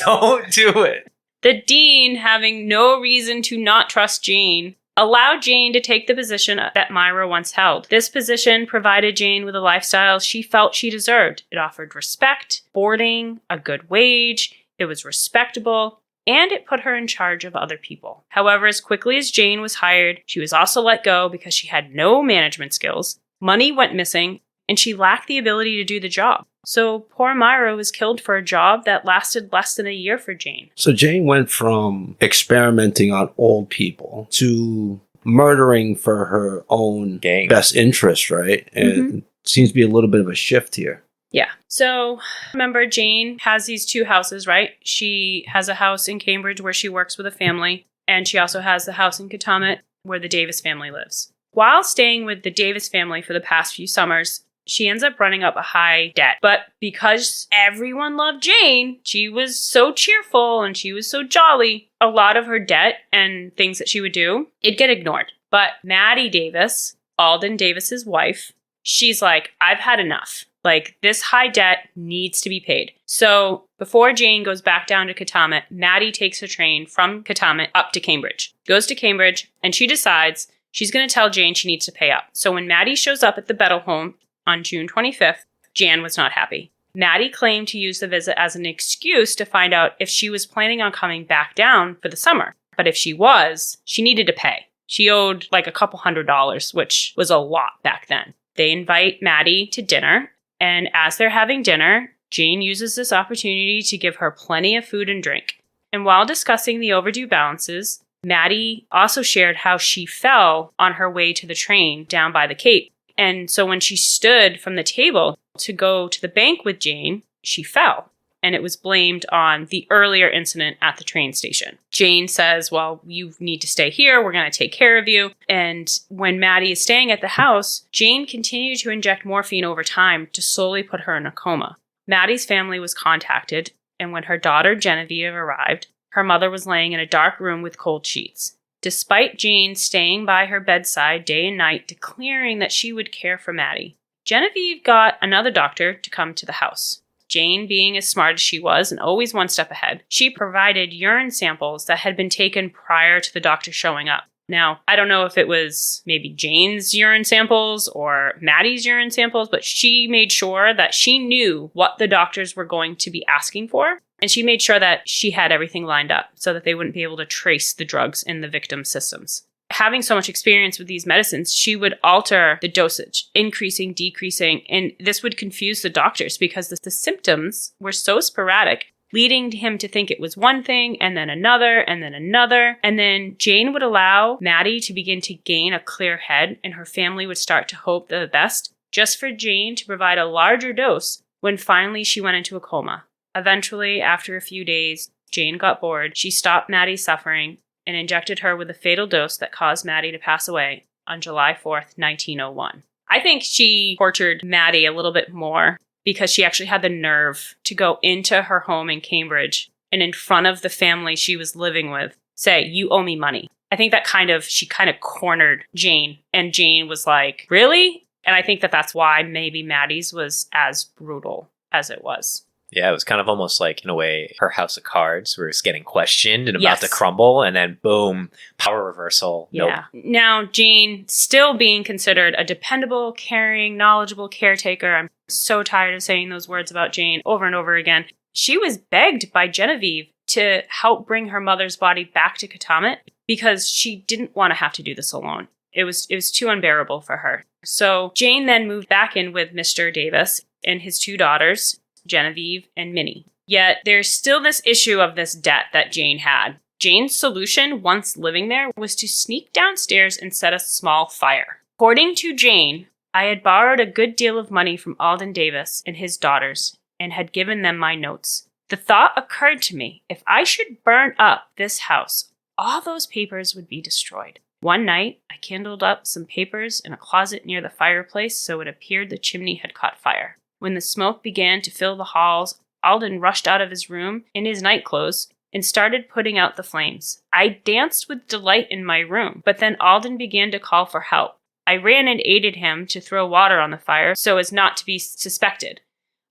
Don't do it. The dean, having no reason to not trust Jane, allowed Jane to take the position that Myra once held. This position provided Jane with a lifestyle she felt she deserved. It offered respect, boarding, a good wage, it was respectable, and it put her in charge of other people. However, as quickly as Jane was hired, she was also let go because she had no management skills. Money went missing, and she lacked the ability to do the job. So poor Myra was killed for a job that lasted less than a year for Jane. So Jane went from experimenting on old people to murdering for her own best interest, right? And seems to be a little bit of a shift here. Yeah. So remember, Jane has these two houses, right? She has a house in Cambridge where she works with a family, and she also has the house in Katamet where the Davis family lives. While staying with the Davis family for the past few summers, she ends up running up a high debt. But because everyone loved Jane, she was so cheerful and she was so jolly, a lot of her debt and things that she would do, it'd get ignored. But Maddie Davis, Alden Davis's wife, she's like, I've had enough. Like, this high debt needs to be paid. So before Jane goes back down to Katamet, Maddie takes a train from Katamet up to Cambridge, goes to Cambridge, and she decides she's going to tell Jane she needs to pay up. So when Maddie shows up at the Bedell home on June 25th, Jan was not happy. Maddie claimed to use the visit as an excuse to find out if she was planning on coming back down for the summer. But if she was, she needed to pay. She owed like a couple $100s, which was a lot back then. They invite Maddie to dinner, and as they're having dinner, Jane uses this opportunity to give her plenty of food and drink. And while discussing the overdue balances, Maddie also shared how she fell on her way to the train down by the Cape. And so when she stood from the table to go to the bank with Jane, she fell. And it was blamed on the earlier incident at the train station. Jane says, well, you need to stay here. We're going to take care of you. And when Maddie is staying at the house, Jane continued to inject morphine over time to slowly put her in a coma. Maddie's family was contacted, and when her daughter Genevieve arrived, her mother was laying in a dark room with cold sheets. Despite Jane staying by her bedside day and night, declaring that she would care for Maddie, Genevieve got another doctor to come to the house. Jane, being as smart as she was and always one step ahead, she provided urine samples that had been taken prior to the doctor showing up. Now, I don't know if it was maybe Jane's urine samples or Maddie's urine samples, but she made sure that she knew what the doctors were going to be asking for. And she made sure that she had everything lined up so that they wouldn't be able to trace the drugs in the victim's systems. Having so much experience with these medicines, she would alter the dosage, increasing, decreasing, and this would confuse the doctors because the symptoms were so sporadic, leading him to think it was one thing, and then another, and then another. And then Jane would allow Maddie to begin to gain a clear head, and her family would start to hope the best, just for Jane to provide a larger dose when finally she went into a coma. Eventually, after a few days, Jane got bored. She stopped Maddie's suffering and injected her with a fatal dose that caused Maddie to pass away on July 4th, 1901. I think she tortured Maddie a little bit more because she actually had the nerve to go into her home in Cambridge and in front of the family she was living with say, you owe me money. I think that she kind of cornered Jane, and Jane was like, really? And I think that that's why maybe Maddie's was as brutal as it was. Yeah, it was kind of almost like, in a way, her house of cards was getting questioned and about to crumble, and then boom, power reversal. Yeah. Nope. Now, Jane, still being considered a dependable, caring, knowledgeable caretaker. I'm so tired of saying those words about Jane over and over again. She was begged by Genevieve to help bring her mother's body back to Katamet because she didn't want to have to do this alone. It was too unbearable for her. So Jane then moved back in with Mr. Davis and his two daughters, Genevieve and Minnie. Yet there's still this issue of this debt that Jane had. Jane's solution, once living there, was to sneak downstairs and set a small fire. According to Jane, I had borrowed a good deal of money from Alden Davis and his daughters and had given them my notes. The thought occurred to me, if I should burn up this house, all those papers would be destroyed. One night, I kindled up some papers in a closet near the fireplace so it appeared the chimney had caught fire. When the smoke began to fill the halls, Alden rushed out of his room in his nightclothes and started putting out the flames. I danced with delight in my room, but then Alden began to call for help. I ran and aided him to throw water on the fire so as not to be suspected.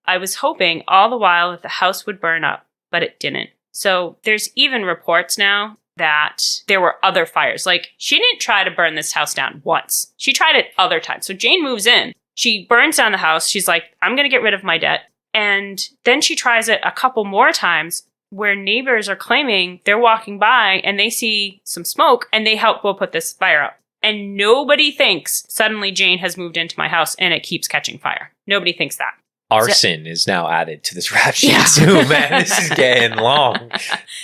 I was hoping all the while that the house would burn up, but it didn't. So there's even reports now that there were other fires. Like, she didn't try to burn this house down once. She tried it other times. So Jane moves in. She burns down the house. She's like, I'm going to get rid of my debt. And then she tries it a couple more times where neighbors are claiming they're walking by and they see some smoke and they help go put this fire out. And nobody thinks suddenly Jane has moved into my house and it keeps catching fire. Nobody thinks that. Arson is now added to this rap sheet too, man. This is getting long.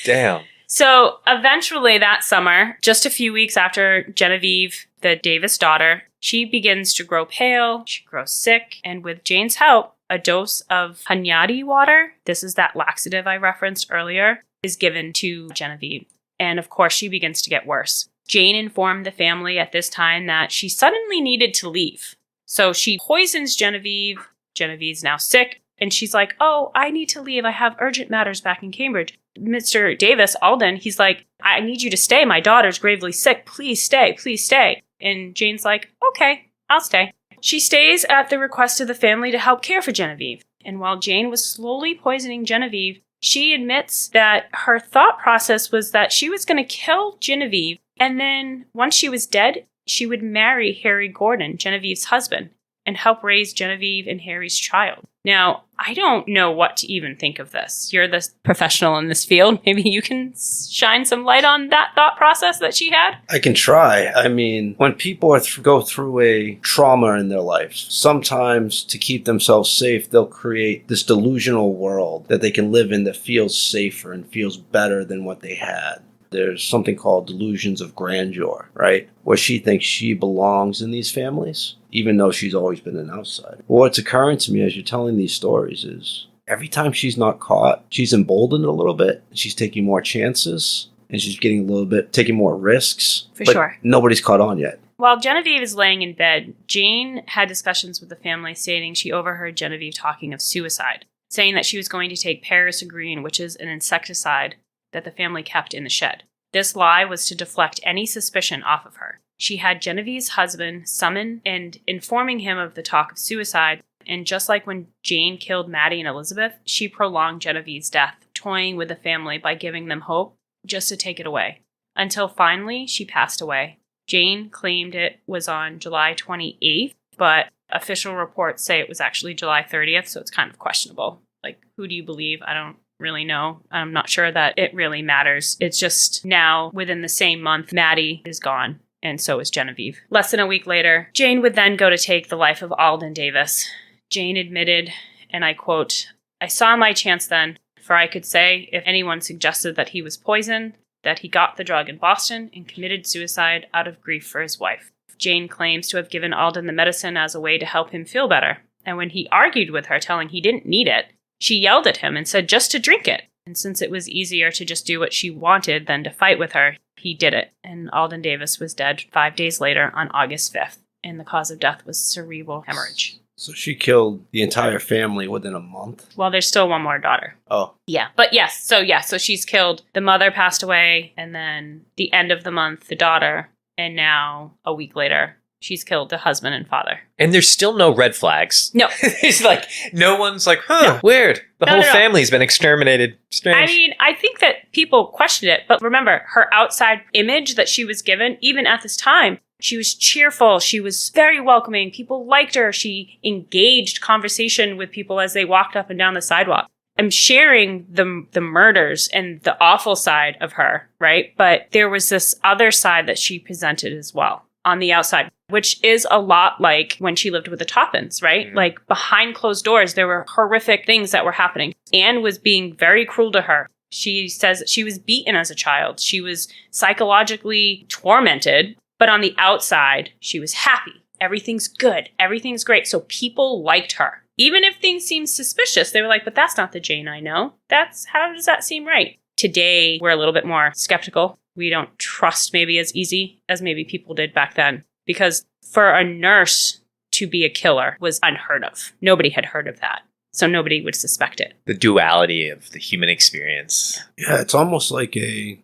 Damn. So eventually that summer, just a few weeks after Genevieve, the Davis daughter, she begins to grow pale, she grows sick, and with Jane's help, a dose of Hanyadi water, this is that laxative I referenced earlier, is given to Genevieve. And of course, she begins to get worse. Jane informed the family at this time that she suddenly needed to leave. So she poisons Genevieve. Genevieve's now sick. And she's like, oh, I need to leave. I have urgent matters back in Cambridge. Mr. Davis, Alden, he's like, I need you to stay. My daughter's gravely sick. Please stay. Please stay. And Jane's like, okay, I'll stay. She stays at the request of the family to help care for Genevieve. And while Jane was slowly poisoning Genevieve, she admits that her thought process was that she was going to kill Genevieve. And then once she was dead, she would marry Harry Gordon, Genevieve's husband, and help raise Genevieve and Harry's child. Now, I don't know what to even think of this. You're the professional in this field. Maybe you can shine some light on that thought process that she had? I can try. I mean, when people go through a trauma in their lives, sometimes to keep themselves safe, they'll create this delusional world that they can live in that feels safer and feels better than what they had. There's something called delusions of grandeur, right? Where she thinks she belongs in these families, even though she's always been an outsider. What's occurring to me as you're telling these stories is every time she's not caught, she's emboldened a little bit. She's taking more chances and she's getting taking more risks. For sure. Nobody's caught on yet. While Genevieve is laying in bed, Jane had discussions with the family stating she overheard Genevieve talking of suicide, saying that she was going to take Paris-Agrine, which is an insecticide that the family kept in the shed. This lie was to deflect any suspicion off of her. She had Genevieve's husband summoned and informing him of the talk of suicide, and just like when Jane killed Maddie and Elizabeth, she prolonged Genevieve's death, toying with the family by giving them hope just to take it away. Until finally, she passed away. Jane claimed it was on July 28th, but official reports say it was actually July 30th, so it's kind of questionable. Like, who do you believe? I don't really know. I'm not sure that it really matters. It's just now, within the same month, Maddie is gone, and so is Genevieve. Less than a week later, Jane would then go to take the life of Alden Davis. Jane admitted, and I quote, I saw my chance then, for I could say, if anyone suggested that he was poisoned, that he got the drug in Boston and committed suicide out of grief for his wife. Jane claims to have given Alden the medicine as a way to help him feel better, and when he argued with her, telling he didn't need it, she yelled at him and said just to drink it. And since it was easier to just do what she wanted than to fight with her, he did it. And Alden Davis was dead 5 days later on August 5th. And the cause of death was cerebral hemorrhage. So she killed the entire family within a month? Well, there's still one more daughter. Oh. Yeah. But yes. So she's killed. The mother passed away. And then the end of the month, the daughter. And now a week later, she's killed the husband and father. And there's still no red flags. No. It's like, no one's like, weird. The whole family's been exterminated. Strange. I mean, I think that people questioned it. But remember, her outside image that she was given, even at this time, she was cheerful. She was very welcoming. People liked her. She engaged conversation with people as they walked up and down the sidewalk. I'm sharing the murders and the awful side of her, right? But there was this other side that she presented as well on the outside, which is a lot like when she lived with the Toppans, right? Mm-hmm. Like behind closed doors, there were horrific things that were happening. Anne was being very cruel to her. She says that she was beaten as a child. She was psychologically tormented, but on the outside, she was happy. Everything's good. Everything's great. So people liked her. Even if things seemed suspicious, they were like, but that's not the Jane I know. How does that seem right? Today, we're a little bit more skeptical. We don't trust maybe as easy as maybe people did back then. Because for a nurse to be a killer was unheard of. Nobody had heard of that. So nobody would suspect it. The duality of the human experience. Yeah, it's almost like a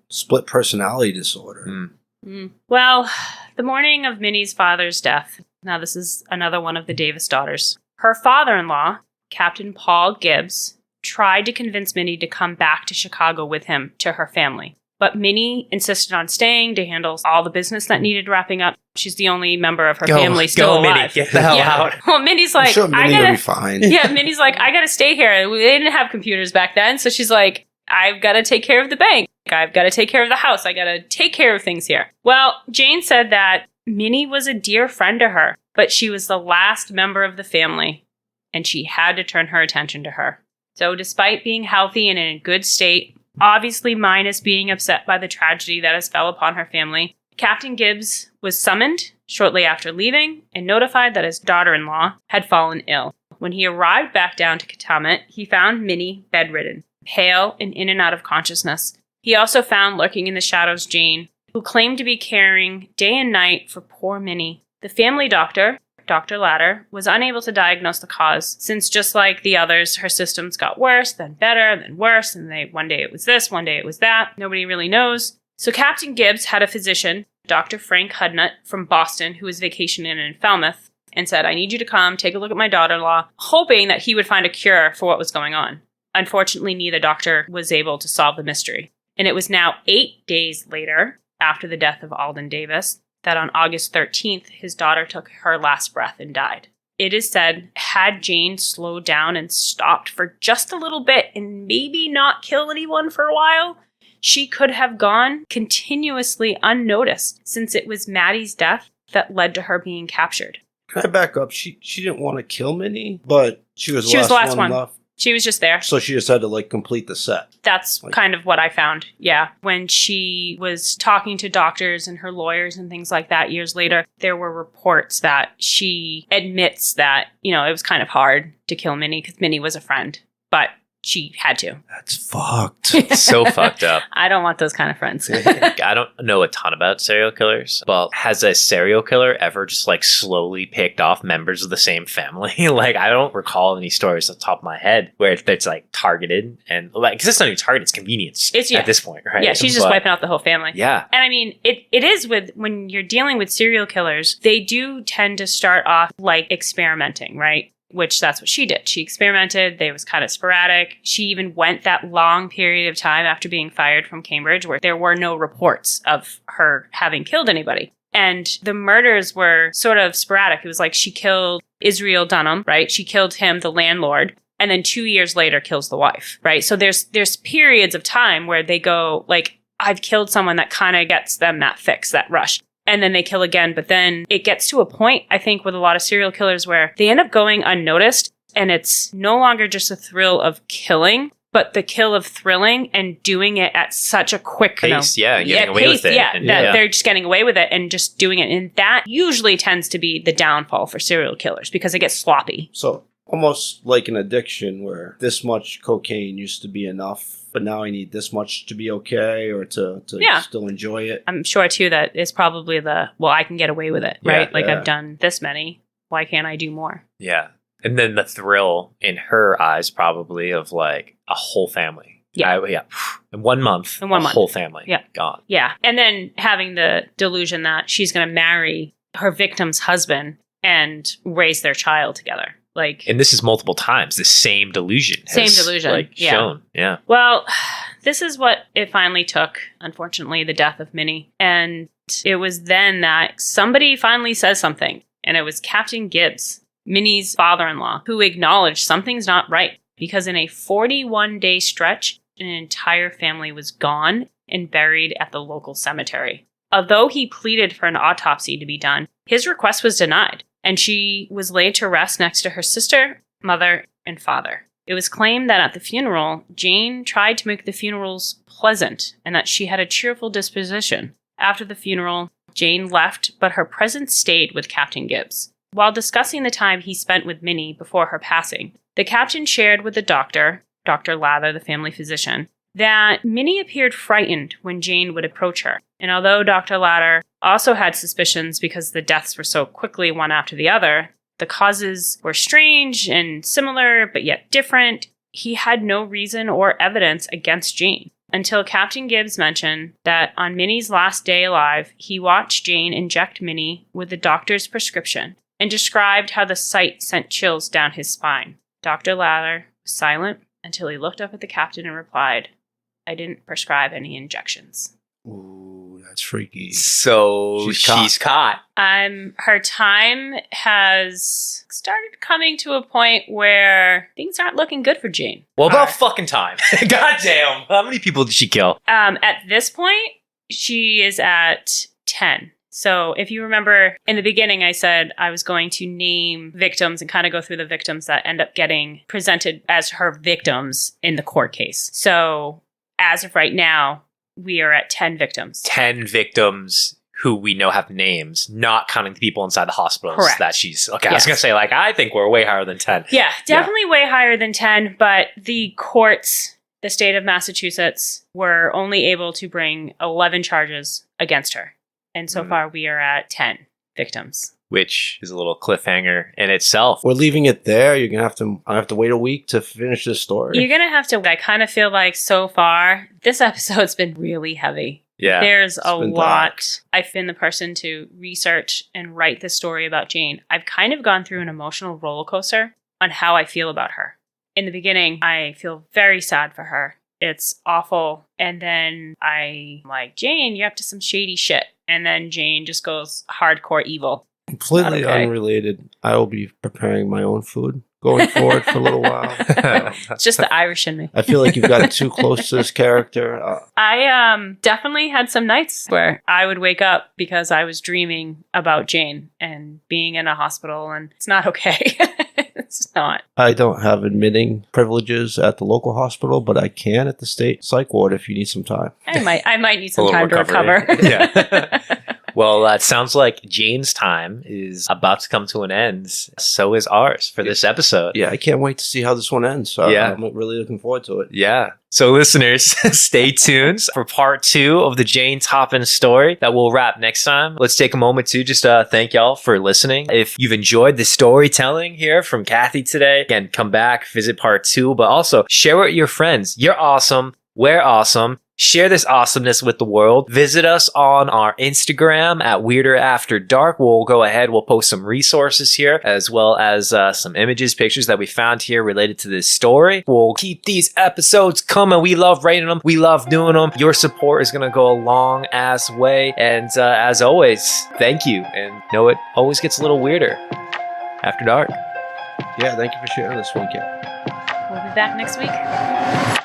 split personality disorder. Well, the morning of Minnie's father's death, now this is another one of the Davis daughters, her father-in-law, Captain Paul Gibbs, tried to convince Minnie to come back to Chicago with him to her family. But Minnie insisted on staying to handle all the business that needed wrapping up. She's the only member of her family still alive. Minnie, get the hell out. Well, Minnie's like, I'm sure Minnie will be fine. Yeah, Minnie's like, I gotta stay here. They didn't have computers back then. So she's like, I've got to take care of the bank. I've got to take care of the house. I got to take care of things here. Well, Jane said that Minnie was a dear friend to her, but she was the last member of the family, and she had to turn her attention to her. So despite being healthy and in a good state, obviously mine is being upset by the tragedy that has fell upon her family, Captain Gibbs was summoned shortly after leaving and notified that his daughter-in-law had fallen ill. When he arrived back down to Katamet, he found Minnie bedridden, pale and in and out of consciousness. He also found lurking in the shadows Jane, who claimed to be caring day and night for poor Minnie. The family doctor, Dr. Ladder, was unable to diagnose the cause, since just like the others, her symptoms got worse, then better, then worse, and one day it was this, one day it was that. Nobody really knows. So Captain Gibbs had a physician, Dr. Frank Hudnut from Boston, who was vacationing in Falmouth, and said, I need you to come, take a look at my daughter-in-law, hoping that he would find a cure for what was going on. Unfortunately, neither doctor was able to solve the mystery. And it was now 8 days later, after the death of Alden Davis, that on August 13th, his daughter took her last breath and died. It is said, had Jane slowed down and stopped for just a little bit and maybe not kill anyone for a while, she could have gone continuously unnoticed, since it was Maddie's death that led to her being captured. Can I back up? She didn't want to kill Minnie, but she was the last one enough. She was just there. So she just had to, complete the set. That's kind of what I found, yeah. When she was talking to doctors and her lawyers and things like that years later, there were reports that she admits that, it was kind of hard to kill Minnie because Minnie was a friend, but she had to. That's fucked. So fucked up. I don't want those kind of friends. I don't know a ton about serial killers, but has a serial killer ever just slowly picked off members of the same family? I don't recall any stories off the top of my head where it's targeted and because it's not even targeted, it's convenience at this point, right? Yeah, she's just wiping out the whole family. Yeah. And I mean, it is when you're dealing with serial killers, they do tend to start off experimenting, right? Which that's what she did. She experimented. They was kind of sporadic. She even went that long period of time after being fired from Cambridge where there were no reports of her having killed anybody. And the murders were sort of sporadic. It was she killed Israel Dunham, right? She killed him, the landlord, and then 2 years later kills the wife, right? So there's periods of time where they go I've killed someone that kind of gets them that fix, that rush. And then they kill again. But then it gets to a point, I think, with a lot of serial killers where they end up going unnoticed. And it's no longer just a thrill of killing, but the kill of thrilling and doing it at such a quick pace. Getting away with it. They're just getting away with it and just doing it. And that usually tends to be the downfall for serial killers because it gets sloppy. So almost like an addiction where this much cocaine used to be enough, but now I need this much to be okay or to still enjoy it. I'm sure, too, that is probably I can get away with it, right? I've done this many. Why can't I do more? Yeah. And then the thrill in her eyes probably of a whole family. Yeah. In 1 month, whole family gone. Yeah. And then having the delusion that she's going to marry her victim's husband and raise their child together. And this is multiple times. The same delusion has shown. Yeah. Well, this is what it finally took, unfortunately, the death of Minnie. And it was then that somebody finally says something. And it was Captain Gibbs, Minnie's father-in-law, who acknowledged something's not right. Because in a 41-day stretch, an entire family was gone and buried at the local cemetery. Although he pleaded for an autopsy to be done, his request was denied. And she was laid to rest next to her sister, mother, and father. It was claimed that at the funeral, Jane tried to make the funerals pleasant and that she had a cheerful disposition. After the funeral, Jane left, but her presence stayed with Captain Gibbs. While discussing the time he spent with Minnie before her passing, the captain shared with the doctor, Dr. Lather, the family physician, that Minnie appeared frightened when Jane would approach her. And although Dr. Ladder also had suspicions because the deaths were so quickly one after the other, the causes were strange and similar, but yet different, he had no reason or evidence against Jane. Until Captain Gibbs mentioned that on Minnie's last day alive, he watched Jane inject Minnie with the doctor's prescription and described how the sight sent chills down his spine. Dr. Ladder was silent until he looked up at the captain and replied, I didn't prescribe any injections. Ooh, that's freaky. So she's caught. Her time has started coming to a point where things aren't looking good for Jane. Well, about fucking time. Goddamn. How many people did she kill? At this point, she is at 10. So if you remember in the beginning, I said I was going to name victims and kind of go through the victims that end up getting presented as her victims in the court case. So as of right now, we are at 10 victims. 10 victims who we know have names, not counting the people inside the hospitals. Correct. That she's... Okay, yes. I was going to say, like, I think we're way higher than 10. Yeah, definitely way higher than 10, but the courts, the state of Massachusetts, were only able to bring 11 charges against her. And so far, we are at 10 victims. Which is a little cliffhanger in itself. We're leaving it there. You're going to have to wait a week to finish this story. You're going to have to... I kind of feel like so far, this episode's been really heavy. Yeah. There's a lot. Dark. I've been the person to research and write the story about Jane. I've kind of gone through an emotional roller coaster on how I feel about her. In the beginning, I feel very sad for her. It's awful. And then I'm like, Jane, you're up to some shady shit. And then Jane just goes hardcore evil. Completely unrelated. I will be preparing my own food going forward for a little while. It's just the Irish in me. I feel like you've gotten too close to this character. I definitely had some nights where I would wake up because I was dreaming about Jane and being in a hospital, and it's not okay. It's not. I don't have admitting privileges at the local hospital, but I can at the state psych ward if you need some time. I might need some time recovery. to recover. Yeah. Well, it sounds like Jane's time is about to come to an end. So is ours for this episode. Yeah, I can't wait to see how this one ends. So I'm really looking forward to it. Yeah. So listeners, stay tuned for part 2 of the Jane Toppan story that we'll wrap next time. Let's take a moment to just thank y'all for listening. If you've enjoyed the storytelling here from Kathy today, again, come back, visit part 2, but also share with your friends. You're awesome. We're awesome. Share this awesomeness with the world. Visit us on our Instagram at Weirder After Dark. We'll go ahead. We'll post some resources here as well as some images, pictures that we found here related to this story. We'll keep these episodes coming. We love writing them. We love doing them. Your support is going to go a long ass way. And as always, thank you. And know it always gets a little weirder after dark. Yeah, thank you for sharing this one, Kit. We'll be back next week.